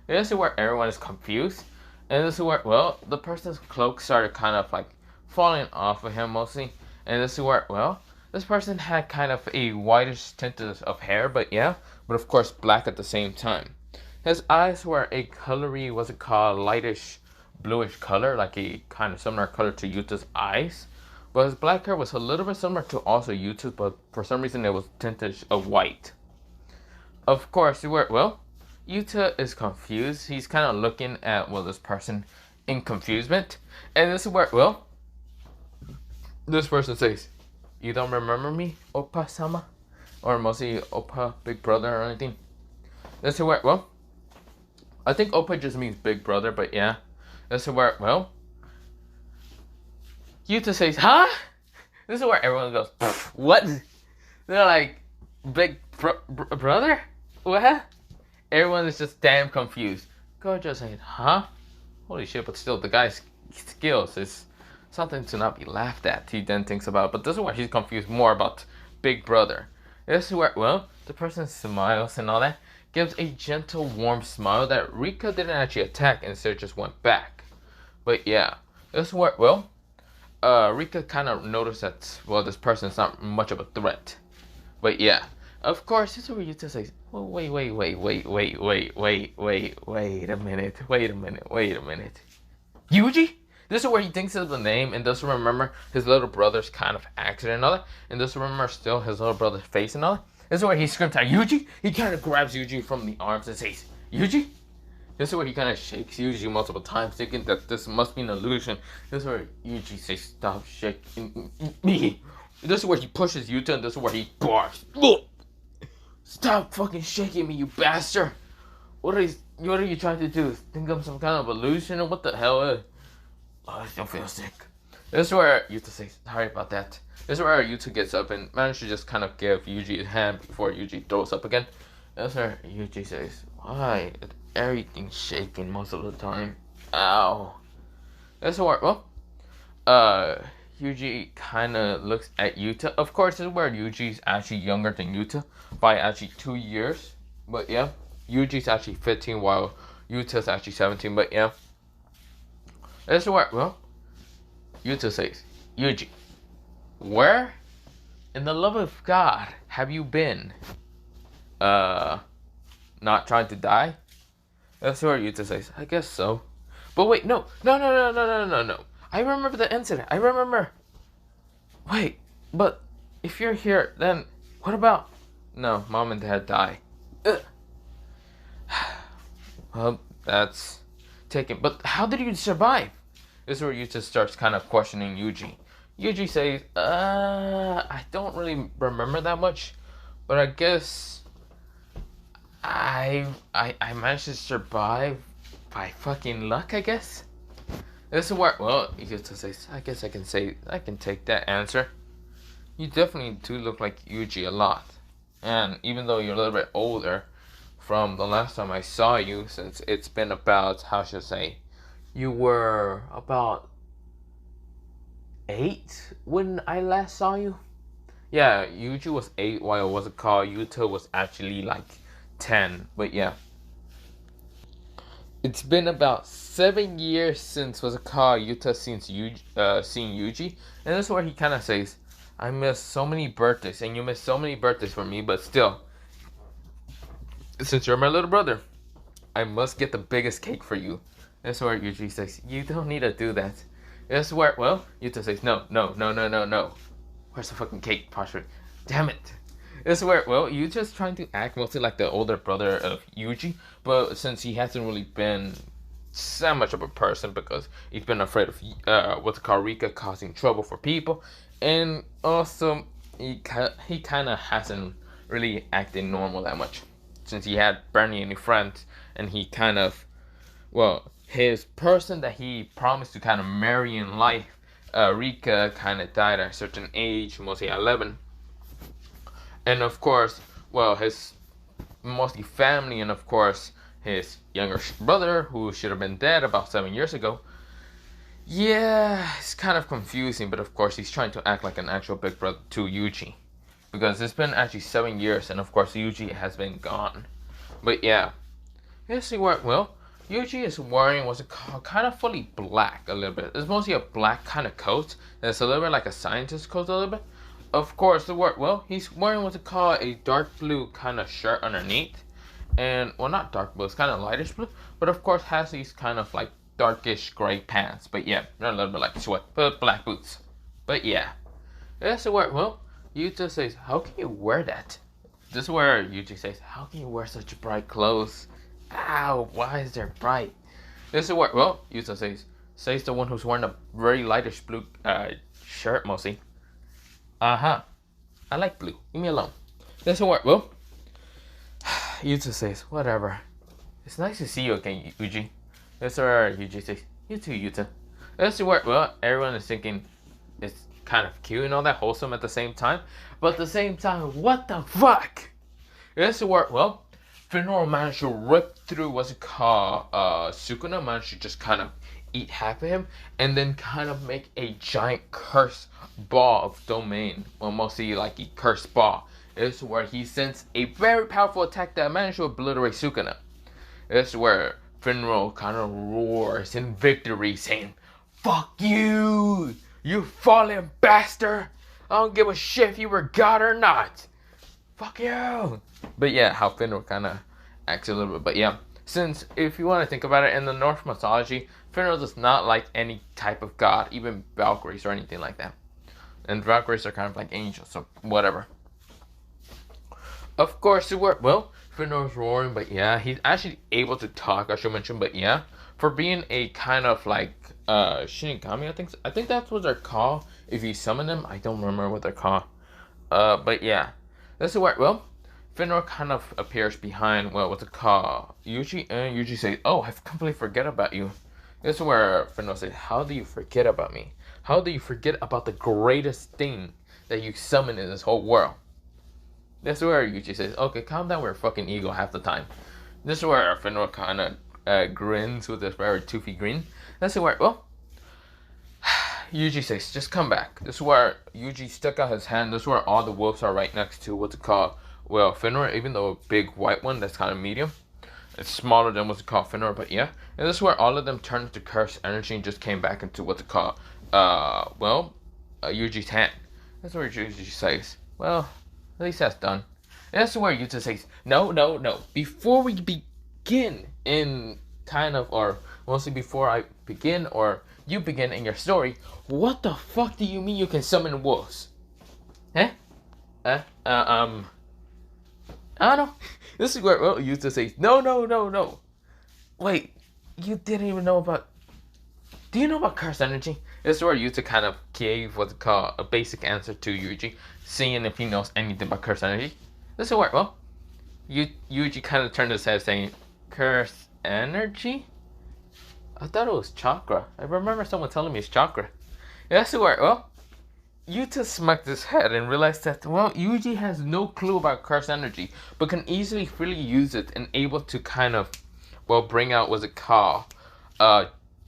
[SPEAKER 1] This is where everyone is confused. And this is where, the person's cloak started kind of falling off of him mostly. And this is where, this person had kind of a whitish tint of hair, but of course black at the same time. His eyes were a colory, lightish bluish color, like a kind of similar color to Yuta's eyes. But his black hair was a little bit similar to also Yuta's, but for some reason it was tinted of white. Of course, Yuta is confused. He's kind of looking at, this person in confusement. And this is where, this person says, you don't remember me, Oppa-sama? Or mostly Oppa, big brother or anything. This is where, I think Oppa just means big brother, but yeah. This is where, Yuta says, huh? This is where everyone goes, what? They're like, big brother? What? Everyone is just damn confused. Gojo saying, huh? Holy shit, but still, the guy's skills is something to not be laughed at. He then thinks about, but this is where he's confused more about Big Brother. This is where, well, the person smiles and all that, gives a gentle, warm smile that Rika didn't actually attack, instead just went back. But yeah, this is where, well, Rika kind of noticed that, well, this person is not much of a threat. But yeah, of course, this is where Yuta says, well, wait a minute. Yuji? This is where he thinks of the name and doesn't remember his little brother's kind of accident and all that, and doesn't remember still his little brother's face and all that. This is where he screams out, Yuji? He kind of grabs Yuji from the arms and says, Yuji? This is where he kind of shakes Yuji multiple times, thinking that this must be an illusion. This is where Yuji says, stop shaking me. This is where he pushes Yuta, and this is where he barks. Stop fucking shaking me, you bastard! What are you trying to do? Think I'm some kind of illusion, or what the hell? I still feel sick. This is where Yuta says, sorry about that. This is where Yuta gets up and manages to just kind of give Yuji a hand before Yuji throws up again. This is where Yuji says, why? Everything's shaking most of the time. Ow. This is where, well, Yuji kind of looks at Yuta. Of course, this is where Yuji's actually younger than Yuta by actually 2 years. But yeah, Yuji's actually 15 while Yuta's actually 17. But yeah, this is where, well, Yuta says, Yuji, where in the love of God have you been? Not trying to die? That's where Yuta says, I guess so. But wait, no. I remember the incident. I remember. Wait, but if you're here, then what about? No, Mom and Dad die. Well, that's taken. But how did you survive? This is where Yuta starts kind of questioning Yuji. Yuji says, I don't really remember that much, but I guess I managed to survive by fucking luck, I guess. This is where, well, Yuta says, I guess I can take that answer. You definitely do look like Yuji a lot. And even though you're a little bit older from the last time I saw you, since it's been about, how should I say, you were about 8 when I last saw you? Yeah, Yuji was 8 while it was a call. Yuta was actually like 10, but yeah. It's been about 7 years since was a call Yuta seen Yuji, and this is where he kind of says, I miss so many birthdays, and you miss so many birthdays for me, but still, since you're my little brother, I must get the biggest cake for you. This is where Yuji says, you don't need to do that. This is where, well, Yuta says, no. Where's the fucking cake, Pasha? Damn it. This is where, well, Yuta's trying to act mostly like the older brother of Yuji, but since he hasn't really been that much of a person because he's been afraid of what's called Rika causing trouble for people, and also he kind of hasn't really acted normal that much since he had barely any friends, and he kind of, well, his person that he promised to kind of marry in life, Rika, kind of died at a certain age, mostly 11. And of course, well, his mostly family, and of course, his younger brother, who should have been dead about 7 years ago. Yeah, it's kind of confusing, but of course, he's trying to act like an actual big brother to Yuji. Because it's been actually 7 years, and of course, Yuji has been gone. But yeah, let's see what, well, Yuji is wearing what's it called, kind of fully black a little bit. It's mostly a black kind of coat, and it's a little bit like a scientist coat a little bit. Of course, well, he's wearing what's it called, a dark blue kind of shirt underneath. And, well, not dark blue, it's kind of lightish blue. But of course, has these kind of like darkish gray pants. But yeah, they're a little bit like sweat, but black boots. But yeah, that's the word. Well, Yuta says, how can you wear that? This is where Yuji says, how can you wear such bright clothes? Ow, why is there bright? This is where, well, Yuta says the one who's wearing a very lightish blue shirt mostly. I like blue. Leave me alone. This is where, well, Yuta says, whatever. It's nice to see you again, Yuji. This is where Yuji says, you too, Yuta. This is where, well, everyone is thinking it's kind of cute and all that, wholesome at the same time. But at the same time, what the fuck? This is where, well, Finoro managed to rip through what's it called, Sukuna managed to just kind of eat half of him and then kind of make a giant curse ball of domain. Well, mostly like a curse ball. This is where he sends a very powerful attack that managed to obliterate Sukuna. This is where Finro kind of roars in victory, saying, "Fuck you! You fallen bastard! I don't give a shit if you were God or not! Fuck you!" But yeah, how Finro kind of acts a little bit. But yeah, since if you want to think about it, in the Norse mythology, Finro does not like any type of god, even Valkyries or anything like that. And Valkyries are kind of like angels, so whatever. Of course, Finro's roaring, but yeah, he's actually able to talk, I should mention, but yeah, for being a kind of like Shinigami, I think that's what they're called. If you summon them, I don't remember what they're called. But yeah, this is where, Finro kind of appears behind, what's it called? Yuji, and Yuji says, "Oh, I've completely forget about you." This is where Finro says, "How do you forget about me? How do you forget about the greatest thing that you summon in this whole world?" This is where Yuji says, "Okay, calm down, we're fucking ego half the time." This is where Finro kind of grins with this very toothy grin. This is where, Yuji says, "Just come back." This is where Yuji stuck out his hand. This is where all the wolves are right next to what's it called? Finro, even though a big white one that's kind of medium. It's smaller than what's it called, Finro, but yeah. And this is where all of them turned into cursed energy and just came back into what's it called? Yuji's hand. That's where Yuji says, "Well, at least that's done." And that's where Yuta says, No. Before we begin in kind of, or mostly before I begin, or you begin in your story, what the fuck do you mean you can summon wolves? I don't know. This is where Yuta says, No. Wait, you didn't even know about... Do you know about cursed energy? This is where Yuta kind of gave what's called a basic answer to Yuji, seeing if he knows anything about cursed energy. This is where, Yuji kind of turned his head saying, "Cursed energy? I thought it was chakra. I remember someone telling me it's chakra." This is where, Yuta smacked his head and realized that, Yuji has no clue about cursed energy, but can easily freely use it and able to kind of, bring out, what's it called,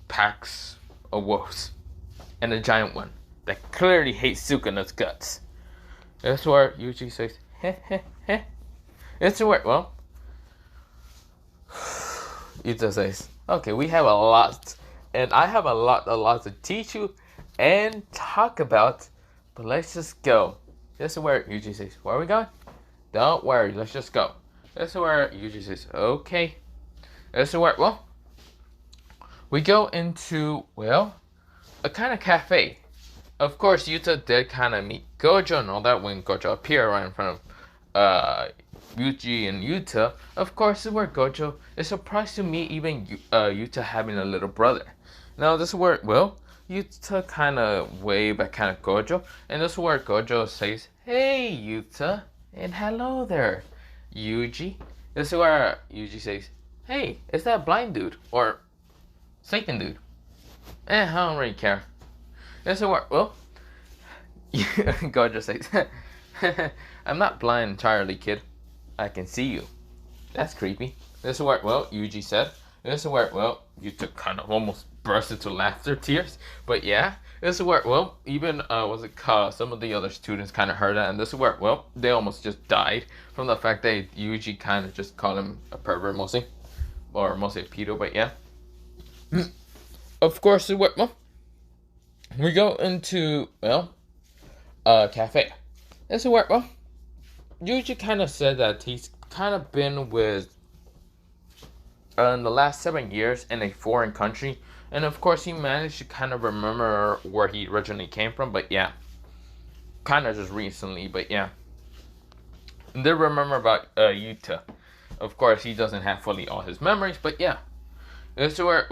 [SPEAKER 1] packs of wolves. And a giant one that clearly hates Sukuna's guts. That's where Yuji says, heh. It's where, Yuta says, "Okay, we have a lot, and I have a lot to teach you and talk about, but let's just go." This is where Yuji says, "Where are we going?" "Don't worry, let's just go." This is where Yuji says, "Okay." This is where, we go into, a kind of cafe. Of course, Yuta did kind of meet Gojo and all that when Gojo appeared right in front of Yuji and Yuta. Of course, this is where Gojo is surprised to meet even Yuta having a little brother. Now, this is where, Yuta kind of wave at kind of Gojo, and this is where Gojo says, "Hey, Yuta," and "Hello there, Yuji." This is where Yuji says, "Hey, is that blind dude or Satan dude?" I don't really care. This is where, Gojo says, "I'm not blind entirely, kid. I can see you." That's creepy. This is where, Yuji said. This is where, Yuta kind of almost burst into laughter tears. But yeah, this is where, even, some of the other students kind of heard that. And this is where, they almost just died from the fact that Yuji kind of just called him a pervert mostly. Or mostly a pedo, but yeah. Of course, this is where, we go into, cafe. This is where, Yuji kind of said that he's kind of been with, in the last 7 years in a foreign country. And of course, he managed to kind of remember where he originally came from. But yeah, kind of just recently, but yeah. And then remember about Yuta. Of course, he doesn't have fully all his memories, but yeah. This is where,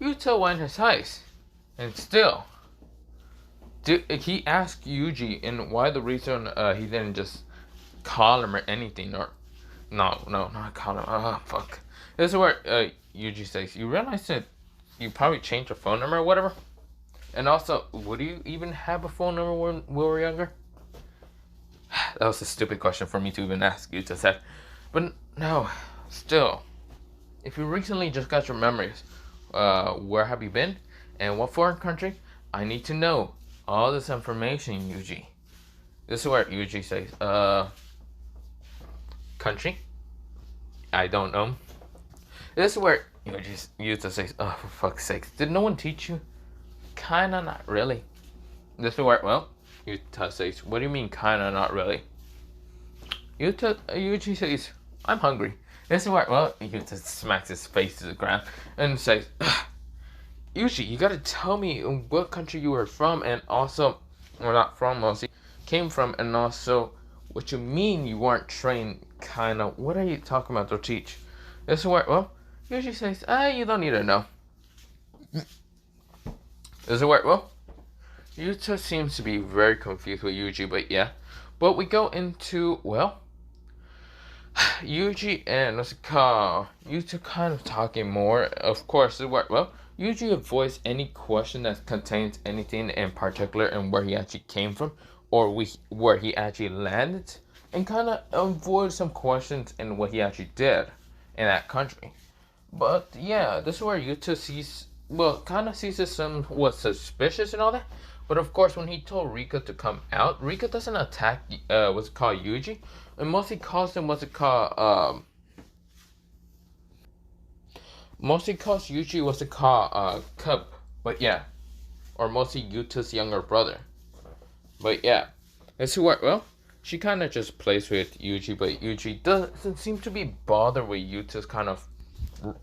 [SPEAKER 1] Yuta went his heist. And still, he asked Yuji and why the reason he didn't just call him or anything, or no, not call him. Oh, fuck. This is where Yuji says, "You realize that you probably changed your phone number or whatever? And also, would you even have a phone number when we were younger?" That was a stupid question for me to even ask, Yuta said. But no, still, if you recently just got your memories, Where have you been? And what foreign country? I need to know all this information, Yuji. This is where Yuji says, country? I don't know. This is where Yuta says, oh, for fuck's sake, did no one teach you? Kinda, not really. This is where, well, Yuta says, what do you mean, kinda, not really? Yuji says, I'm hungry. This is where, well, Yuta smacks his face to the ground and says, Yuji, you gotta tell me what country you were from and also, or not from, mostly, came from, and also what you mean you weren't trained, kinda. What are you talking about to teach? This is where, well, Yuji says, you don't need to know. This is where, well, Yuta seems to be very confused with Yuji, but yeah. But we go into, well, Yuji and Yuta kind of talking more. Of course, well, Yuji avoids any question that contains anything in particular and where he actually came from or where he actually landed, and kind of avoids some questions in what he actually did in that country. But yeah, this is where Yuta kind of sees it somewhat suspicious and all that. But of course, when he told Rika to come out, Rika doesn't attack what's it called Yuji, and mostly calls him Yuji Cub. But yeah, or mostly Yuta's younger brother. But yeah, it's what, well, she kind of just plays with Yuji, but Yuji doesn't seem to be bothered with Yuta's kind of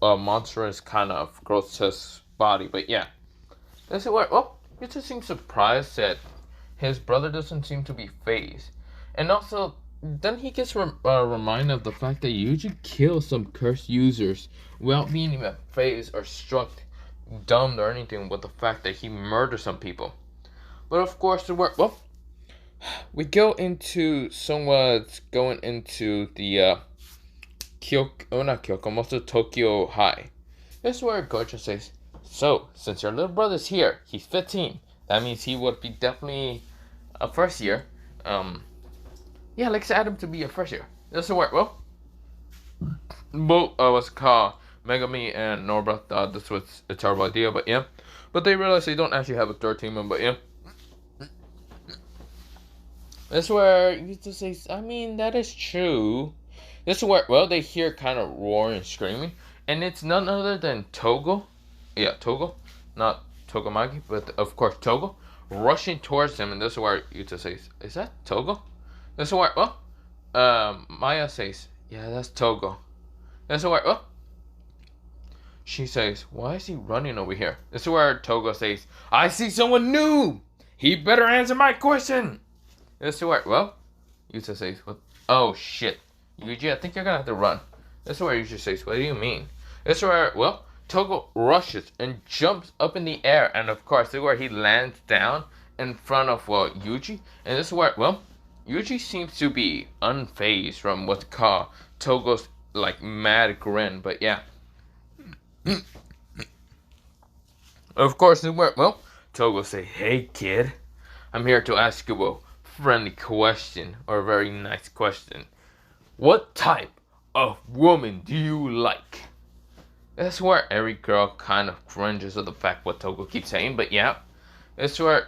[SPEAKER 1] monstrous kind of grotesque body. But yeah, that's what, well, Yuta seems surprised that his brother doesn't seem to be phased. And also, then he gets reminded of the fact that Yuji kills some cursed users without being even phased or struck dumb or anything with the fact that he murdered some people. But of course, well, we go into somewhat going into the most of Tokyo High. This is where Gojo says, so, since your little brother's here, he's 15. That means he would be definitely a first year. Yeah, let's add him to be a first year. This is where, well, both what's called Megami and Nobra thought this was a terrible idea, but yeah. But they realize they don't actually have a third team member, but yeah. This is where Yuta says, I mean, that is true. This is where, well, they hear kind of roaring and screaming, and it's none other than Togo. Yeah, Togo. Not Togomagi, but of course Togo. Rushing towards them, and this is where Yuta says, is that Togo? This is where, well, Maya says, yeah, that's Togo. This is where, well, she says, why is he running over here? This is where Togo says, I see someone new! He better answer my question! This is where, well, Yuta says, what? Oh shit. Yuji, I think you're gonna have to run. This is where Yuji says, what do you mean? This is where, well, Togo rushes and jumps up in the air, and of course, this is where he lands down in front of, well, Yuji. And this is where, well, Yuji seems to be unfazed from what's called Togo's, like, mad grin, but yeah. Of course, this is where, well, Togo say, hey kid, I'm here to ask you a friendly question, or a very nice question. What type of woman do you like? That's where every girl kind of cringes at the fact what Togo keeps saying, but yeah. That's where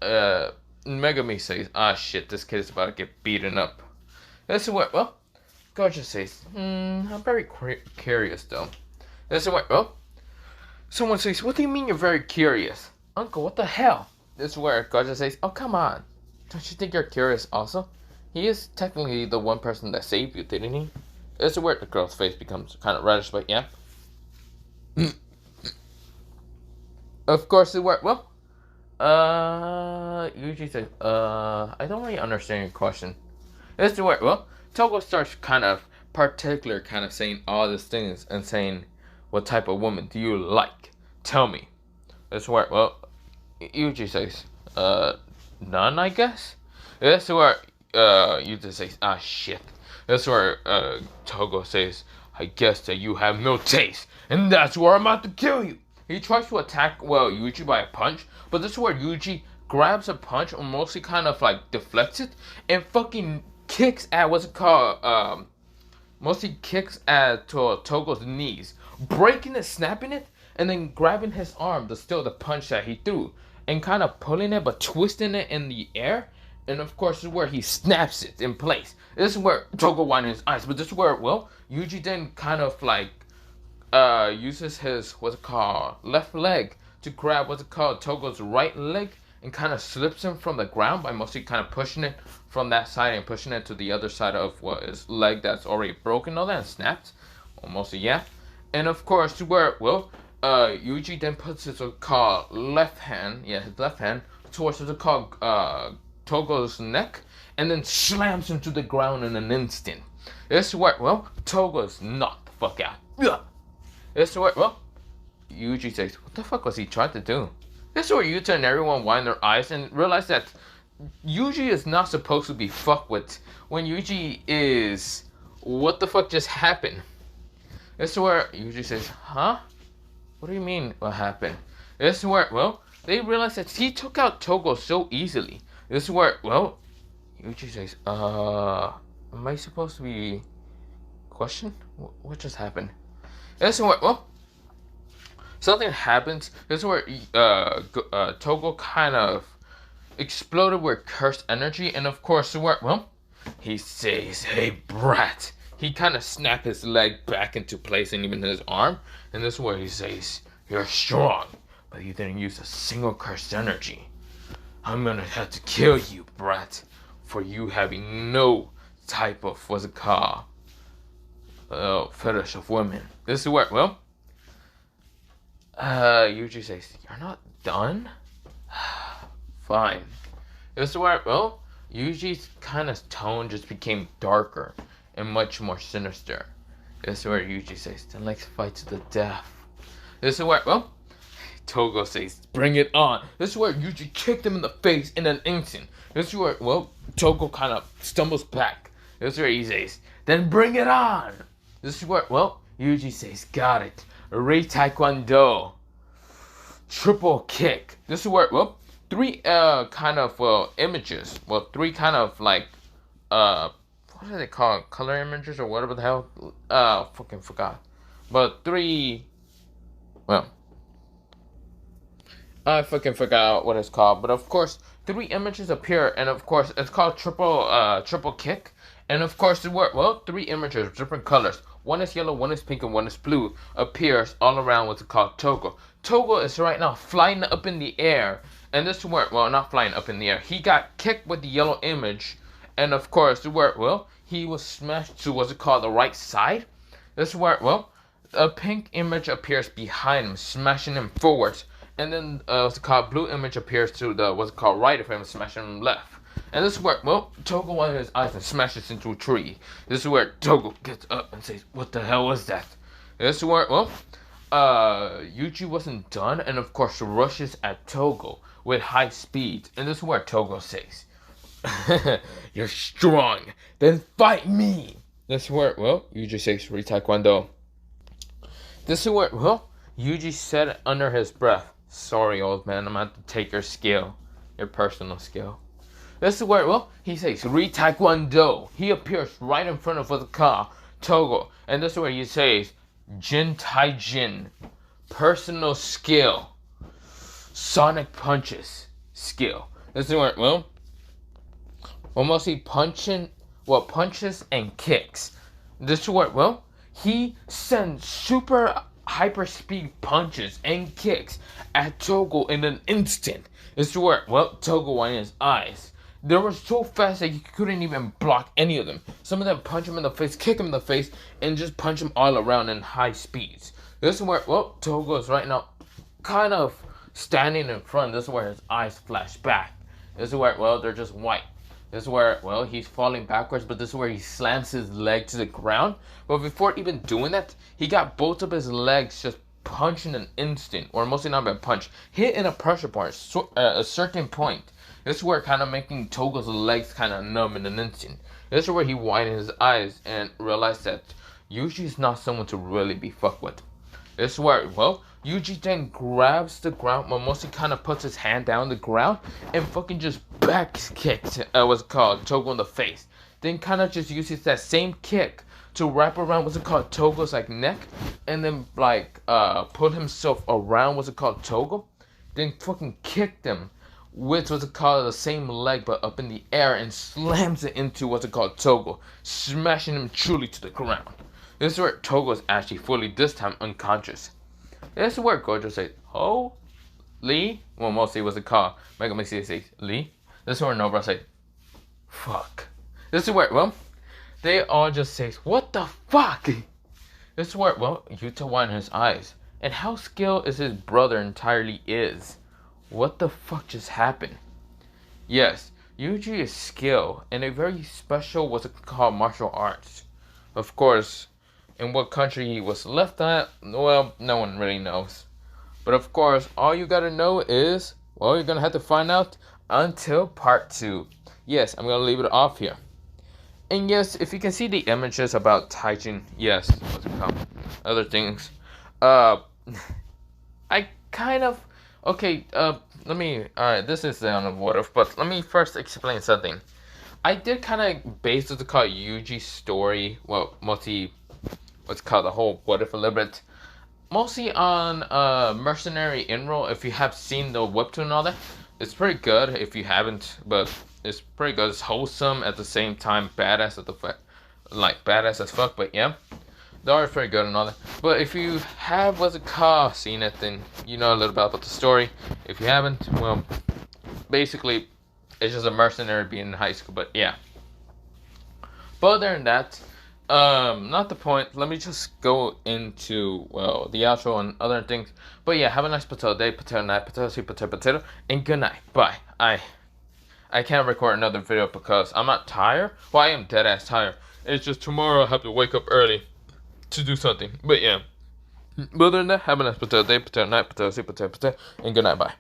[SPEAKER 1] Megami says, shit, this kid is about to get beaten up. That's where, well, Gojo says, I'm very curious though. That's where, well, someone says, what do you mean you're very curious? Uncle, what the hell? That's where Gojo says, oh, come on. Don't you think you're curious also? He is technically the one person that saved you, didn't he? That's where the girl's face becomes kind of reddish, but yeah. Of course, it worked. Well, Yuji says, I don't really understand your question. This is where, well, Togo starts kind of particular, kind of saying all these things and saying, what type of woman do you like? Tell me. This is where, well, Yuji says, none, I guess? This is where, Yuji says, shit. This is where, Togo says, I guess that you have no taste, and that's where I'm about to kill you. He tries to attack, well, Yuji by a punch, but this is where Yuji grabs a punch or mostly kind of like deflects it and fucking kicks at what's it called, mostly kicks at Togo's knees, breaking it, snapping it, and then grabbing his arm to steal the punch that he threw, and kind of pulling it but twisting it in the air. And of course, this is where he snaps it in place. This is where Togo widens his eyes, but this is where, well, Yuji then kind of like uses his, what's it called, left leg to grab, what's it called, Togo's right leg, and kind of slips him from the ground by mostly kind of pushing it from that side and pushing it to the other side of what his leg that's already broken, all that, and snapped. Well, mostly, yeah. And of course, where, well, Yuji then puts his called left hand, his left hand, towards what's called Togo's neck, and then slams him to the ground in an instant. This is where, well, Togo is knocked the fuck out. This is where, well, Yuji says, what the fuck was he trying to do? This is where Yuta and everyone wind their eyes and realize that Yuji is not supposed to be fucked with when Yuji is, what the fuck just happened? This is where Yuji says, huh? What do you mean, what happened? This is where, well, they realize that he took out Togo so easily. This is where, well, Yuji says, am I supposed to be questioned? What just happened? This is where, well, something happens. This is where Togo kind of exploded with cursed energy, and of course, where, well, he says, hey, brat. He kind of snapped his leg back into place and even his arm, and this is where he says, you're strong, but you didn't use a single cursed energy. I'm gonna have to kill you, brat, for you having no type of, what's it called, fetish of women. This is where, well, Yuji says, you're not done? Fine. This is where, well, Yuji's kind of tone just became darker and much more sinister. This is where Yuji says, then let's fight to the death. This is where, well, Togo says, bring it on. This is where Yuji kicked him in the face in an instant. This is where, well, Togo kind of stumbles back. This is where he says, then bring it on. This is where, well, Yuji says, got it. Rei Taekwondo. Triple kick. This is where, well, three kind of, well, images. Well, three kind of like, what do they call it? Color images or whatever the hell? Fucking forgot. But three, well, I fucking forgot what it's called. But of course, three images appear, and of course, it's called triple kick. And of course, well, three images, different colors. One is yellow, one is pink, and one is blue. Appears all around what's called Togo. Togo is right now flying up in the air. And this is where, well, not flying up in the air. He got kicked with the yellow image. And of course, where, well, he was smashed to what's it called, the right side. This is where, well, a pink image appears behind him, smashing him forwards. And then what's it called, blue image appears to the what's it called right of him, smashing him left. And this is where, well, Togo widens his eyes and smashes into a tree. This is where Togo gets up and says, what the hell was that? This is where, well, Yuji wasn't done, and of course rushes at Togo with high speed. And this is where Togo says, you're strong, then fight me. This is where, well, Yuji says, Rei Taekwondo. This is where, well, Yuji said under his breath, sorry, old man, I'm going to have to take your skill, your personal skill. This is where, well, he says, Rei Taekwondo. He appears right in front of the car, Togo. And this is where he says, Jin Taijin, personal skill, sonic punches, skill. This is where, well, mostly punches and kicks. This is where, well, he sends super hyper speed punches and kicks at Togo in an instant. This is where, well, Togo went in his eyes. They were so fast that you couldn't even block any of them. Some of them punch him in the face, kick him in the face, and just punch him all around in high speeds. This is where, well, Togo is right now kind of standing in front. This is where his eyes flash back. This is where, well, they're just white. This is where, well, he's falling backwards, but this is where he slams his leg to the ground. But before even doing that, he got both of his legs just punched in an instant, or mostly not by a punch, hit in a pressure point, a certain point. This is where kind of making Togo's legs kind of numb in an instant. This is where he widened his eyes and realized that Yuji is not someone to really be fucked with. This is where, well, Yuji then grabs the ground, but mostly kind of puts his hand down the ground and fucking just back kicks what's it called, Togo in the face. Then kind of just uses that same kick to wrap around what's it called, Togo's like neck, and then like put himself around what's it called, Togo. Then fucking kicked him with what's it called, the same leg but up in the air, and slams it into what's it called, Togo, smashing him truly to the ground. This is where Togo is actually fully this time unconscious. This is where Gojo says, holy, well, mostly what's it called, Megami says, Lee. This is where Nobara says, fuck. This is where, well, they all just say, what the fuck? This is where, well, Yuta widened his eyes. And how skilled is his brother entirely is? What the fuck just happened? Yes, Yuji is skilled in a very special, what's it called, martial arts. Of course, in what country he was left at, well, no one really knows. But of course, all you gotta know is, well, you're gonna have to find out until part 2. Yes, I'm gonna leave it off here. And yes, if you can see the images about Taijin, yes, what's it called, other things, I kind of, okay, alright, this is on what if, but let me first explain something. I did kind of base what's called Yuji's story, well, mostly what's called the whole what if a little bit, mostly on Mercenary Enroll. If you have seen the webtoon and all that, it's pretty good. If you haven't, but it's pretty good. It's wholesome at the same time, badass at the badass as fuck. But yeah, the art is pretty good and all that. But if you have what's it called, seen it, then you know a little bit about the story. If you haven't, well, basically it's just a mercenary being in high school. But yeah, but other than that, not the point. Let me just go into, well, the outro and other things. But yeah, have a nice potato day, potato night, potato soup, potato, and good night. Bye. I can't record another video because I'm not tired. Well, I am dead ass tired. It's just tomorrow I have to wake up early to do something. But yeah. But other than that, have a nice potato day, potato night, potato soup, potato, and good night. Bye.